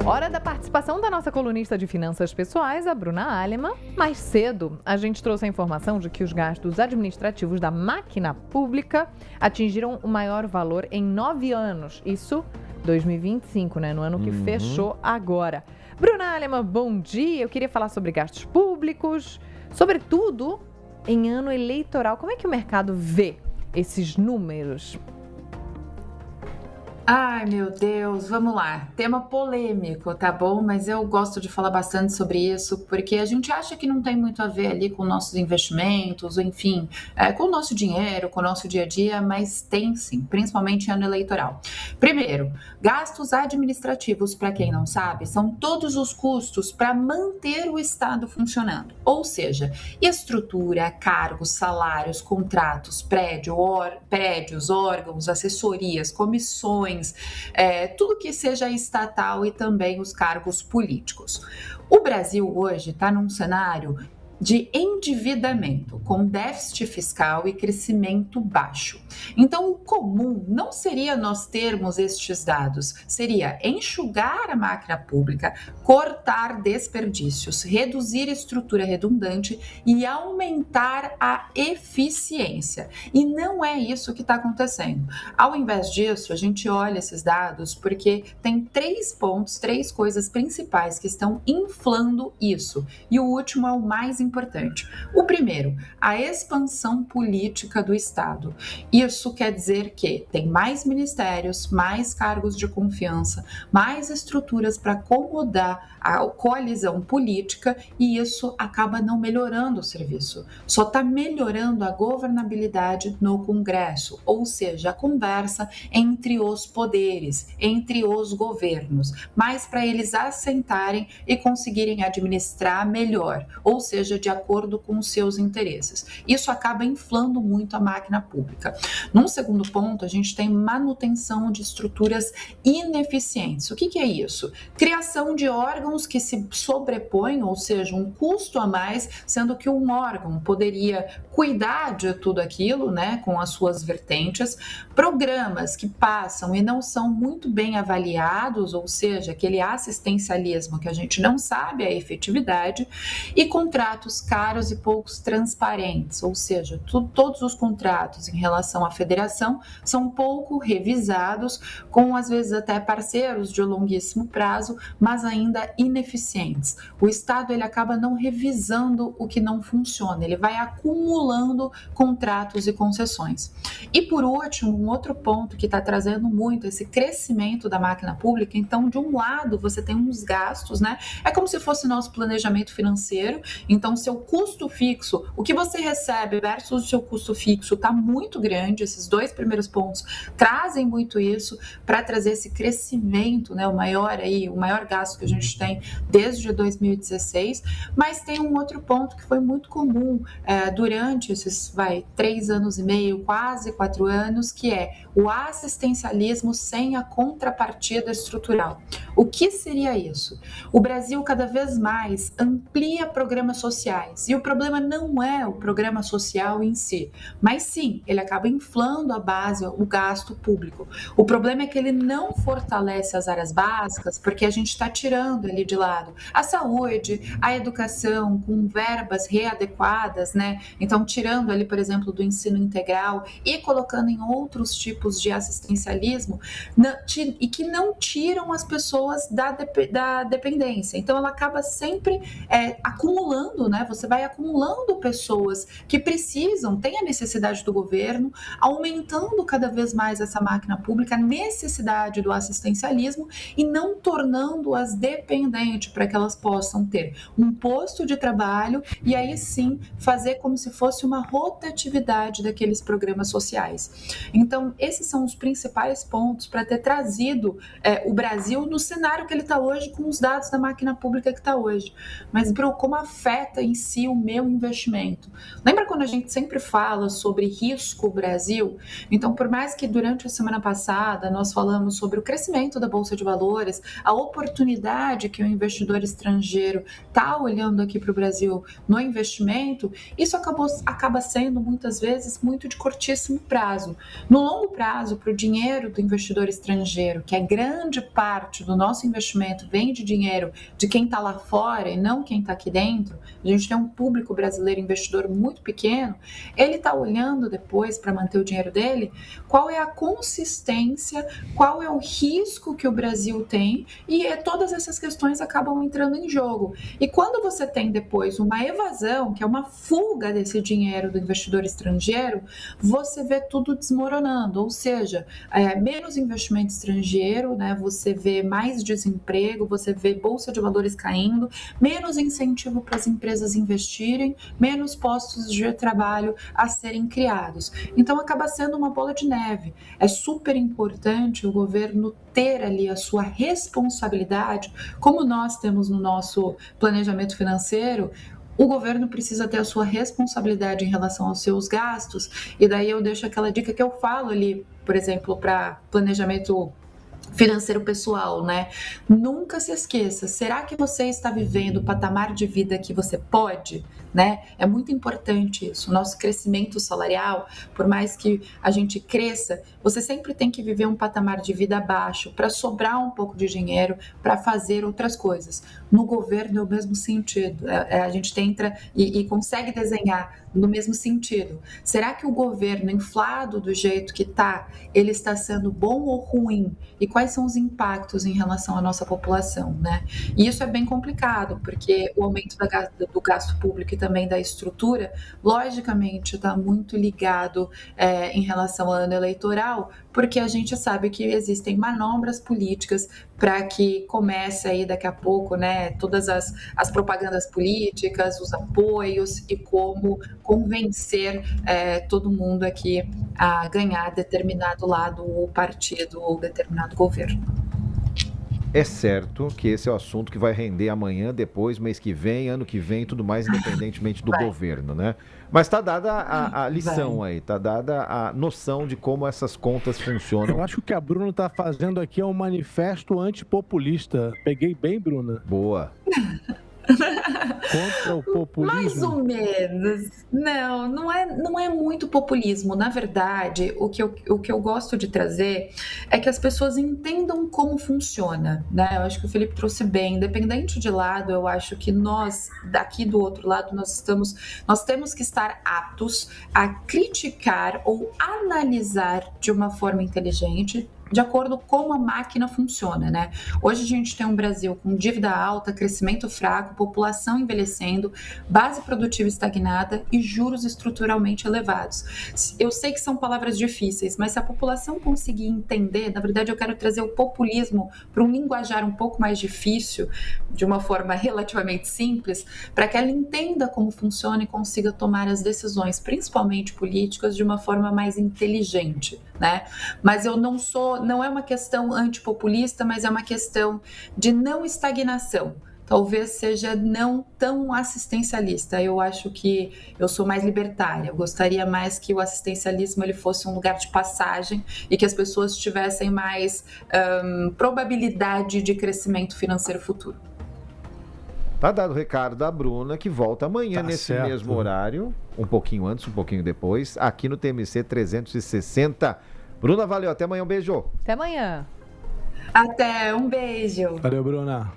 Hora da participação da nossa colunista de finanças pessoais, a Bruna Alemann. Mais cedo, a gente trouxe a informação de que os gastos administrativos da máquina pública atingiram o maior valor em 9 anos. Isso 2025, né? No ano que fechou agora. Bruna Alemann, bom dia. Eu queria falar sobre gastos públicos, sobretudo em ano eleitoral. Como é que o mercado vê esses números? Ai, meu Deus, vamos lá. Tema polêmico, tá bom? Mas eu gosto de falar bastante sobre isso, porque a gente acha que não tem muito a ver ali com nossos investimentos, enfim, com o nosso dinheiro, com o nosso dia a dia, mas tem sim, principalmente em ano eleitoral. Primeiro, gastos administrativos, para quem não sabe, são todos os custos para manter o Estado funcionando. Ou seja, estrutura, cargos, salários, contratos, prédios, órgãos, assessorias, comissões, tudo que seja estatal e também os cargos políticos. O Brasil hoje está num cenário de endividamento, com déficit fiscal e crescimento baixo. Então, o comum não seria nós termos estes dados, seria enxugar a máquina pública, cortar desperdícios, reduzir estrutura redundante e aumentar a eficiência. E não é isso que está acontecendo. Ao invés disso, a gente olha esses dados porque tem 3 pontos, 3 coisas principais que estão inflando isso. E o último é o mais importante. O primeiro, a expansão política do Estado. Isso quer dizer que tem mais ministérios, mais cargos de confiança, mais estruturas para acomodar a coalizão política e isso acaba não melhorando o serviço. Só está melhorando a governabilidade no Congresso, ou seja, a conversa entre os poderes, entre os governos, mas para eles assentarem e conseguirem administrar melhor, ou seja, de acordo com os seus interesses. Isso acaba inflando muito a máquina pública. Num segundo ponto, a gente tem manutenção de estruturas ineficientes. O que é isso? Criação de órgãos que se sobrepõem, ou seja, um custo a mais, sendo que um órgão poderia cuidar de tudo aquilo, né, com as suas vertentes, programas que passam e não são muito bem avaliados, ou seja, aquele assistencialismo que a gente não sabe a efetividade, e contratos caros e poucos transparentes, ou seja, todos os contratos em relação à federação são pouco revisados, com às vezes até parceiros de longuíssimo prazo, mas ainda ineficientes. O Estado ele acaba não revisando o que não funciona, ele vai acumulando contratos e concessões. E por último, um outro ponto que está trazendo muito esse crescimento da máquina pública, então de um lado você tem uns gastos, né? É como se fosse nosso planejamento financeiro, então seu custo fixo, o que você recebe versus o seu custo fixo está muito grande, esses 2 primeiros pontos trazem muito isso para trazer esse crescimento, né, o maior gasto que a gente tem desde 2016, mas tem um outro ponto que foi muito comum durante esses 3 anos e meio, quase 4 anos, que é o assistencialismo sem a contrapartida estrutural. O que seria isso? O Brasil cada vez mais amplia programas sociais e o problema não é o programa social em si, mas sim, ele acaba inflando a base, o gasto público. O problema é que ele não fortalece as áreas básicas porque a gente está tirando ali de lado a saúde, a educação com verbas readequadas, né? Então tirando ali, por exemplo, do ensino integral e colocando em outros tipos de assistencialismo e que não tiram as pessoas da dependência. Então ela acaba sempre acumulando, né? Você vai acumulando pessoas que precisam, têm a necessidade do governo, aumentando cada vez mais essa máquina pública, a necessidade do assistencialismo e não tornando-as dependentes para que elas possam ter um posto de trabalho e aí sim fazer como se fosse uma rotatividade daqueles programas sociais. Então, esses são os principais pontos para ter trazido o Brasil no cenário que ele está hoje, com os dados da máquina pública que está hoje. Mas, Bru, como afeta em si o meu investimento. Lembra quando a gente sempre fala sobre risco Brasil? Então, por mais que durante a semana passada nós falamos sobre o crescimento da Bolsa de Valores, a oportunidade que o investidor estrangeiro está olhando aqui para o Brasil no investimento, isso acaba sendo muitas vezes muito de curtíssimo prazo. No longo prazo, para o dinheiro do investidor estrangeiro, que é grande parte do nosso investimento vem de dinheiro de quem está lá fora e não quem está aqui dentro, a gente tem um público brasileiro investidor muito pequeno, ele está olhando depois para manter o dinheiro dele, qual é a consistência, qual é o risco que o Brasil tem, e todas essas questões acabam entrando em jogo. E quando você tem depois uma evasão, que é uma fuga desse dinheiro do investidor estrangeiro, você vê tudo desmoronando, ou seja, menos investimento estrangeiro, né? Você vê mais desemprego, você vê bolsa de valores caindo, menos incentivo para as empresas investirem, menos postos de trabalho a serem criados. Então acaba sendo uma bola de neve. É super importante o governo ter ali a sua responsabilidade, como nós temos no nosso planejamento financeiro. O governo precisa ter a sua responsabilidade em relação aos seus gastos, e daí eu deixo aquela dica que eu falo ali, por exemplo, para planejamento financeiro pessoal, né? Nunca se esqueça, será que você está vivendo o patamar de vida que você pode, né? É muito importante isso. O nosso crescimento salarial, por mais que a gente cresça, você sempre tem que viver um patamar de vida baixo para sobrar um pouco de dinheiro para fazer outras coisas. No governo é o mesmo sentido. A gente entra e consegue desenhar no mesmo sentido. Será que o governo inflado do jeito que está, ele está sendo bom ou ruim? E quais são os impactos em relação à nossa população, né? E isso é bem complicado, porque o aumento do gasto público e também da estrutura, logicamente, está muito ligado em relação ao ano eleitoral, porque a gente sabe que existem manobras políticas para que comece aí daqui a pouco, né, todas as propagandas políticas, os apoios e como convencer todo mundo aqui a ganhar determinado lado ou partido ou determinado governo. É certo que esse é o assunto que vai render amanhã, depois, mês que vem, ano que vem, tudo mais, independentemente do governo, né? Mas está dada a lição aí, está dada a noção de como essas contas funcionam. Eu acho que o que a Bruna está fazendo aqui é um manifesto antipopulista. Peguei bem, Bruna? Boa. Contra o populismo? Mais ou menos. Não é muito populismo. Na verdade, o que eu gosto de trazer é que as pessoas entendam como funciona, né? Eu acho que o Felipe trouxe bem. Independente de lado, eu acho que nós, daqui do outro lado, nós temos que estar aptos a criticar ou analisar de uma forma inteligente, de acordo com como a máquina funciona, né? Hoje a gente tem um Brasil com dívida alta, crescimento fraco, população envelhecendo, base produtiva estagnada e juros estruturalmente elevados. Eu sei que são palavras difíceis, mas se a população conseguir entender, na verdade eu quero trazer o populismo para um linguajar um pouco mais difícil, de uma forma relativamente simples, para que ela entenda como funciona e consiga tomar as decisões, principalmente políticas, de uma forma mais inteligente, né? Mas não é uma questão antipopulista, mas é uma questão de não estagnação. Talvez seja não tão assistencialista. Eu acho que eu sou mais libertária. Eu gostaria mais que o assistencialismo ele fosse um lugar de passagem e que as pessoas tivessem mais probabilidade de crescimento financeiro futuro. Tá dado o recado da Bruna, que volta amanhã nesse mesmo horário, um pouquinho antes, um pouquinho depois, aqui no TMC 360. Bruna, valeu. Até amanhã. Um beijo. Até amanhã. Até. Um beijo. Valeu, Bruna.